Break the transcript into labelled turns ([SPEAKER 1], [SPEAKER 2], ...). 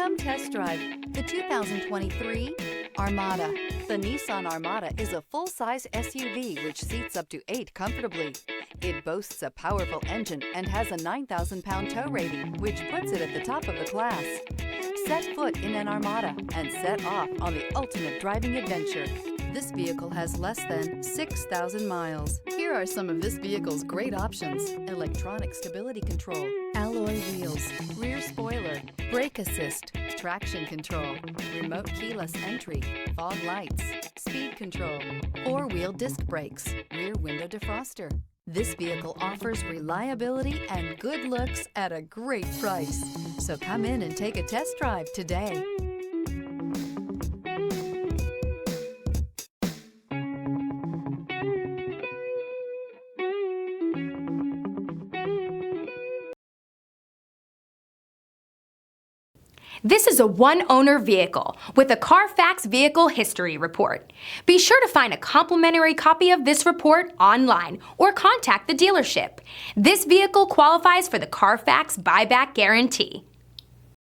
[SPEAKER 1] Come test drive the 2023 Armada. The Nissan Armada is a full-size SUV which seats up to 8 comfortably. It boasts a powerful engine and has a 9,000-pound tow rating, which puts it at the top of the class. Set foot in an Armada and set off on the ultimate driving adventure. This vehicle has less than 6,000 miles. Here are some of this vehicle's great options: electronic stability control, alloy wheels, rear spoiler, brake assist, traction control, remote keyless entry, fog lights, speed control, 4-wheel disc brakes, rear window defroster. This vehicle offers reliability and good looks at a great price. So come in and take a test drive today.
[SPEAKER 2] This is a one-owner vehicle with a Carfax Vehicle History Report. Be sure to find a complimentary copy of this report online or contact the dealership. This vehicle qualifies for the Carfax Buyback Guarantee.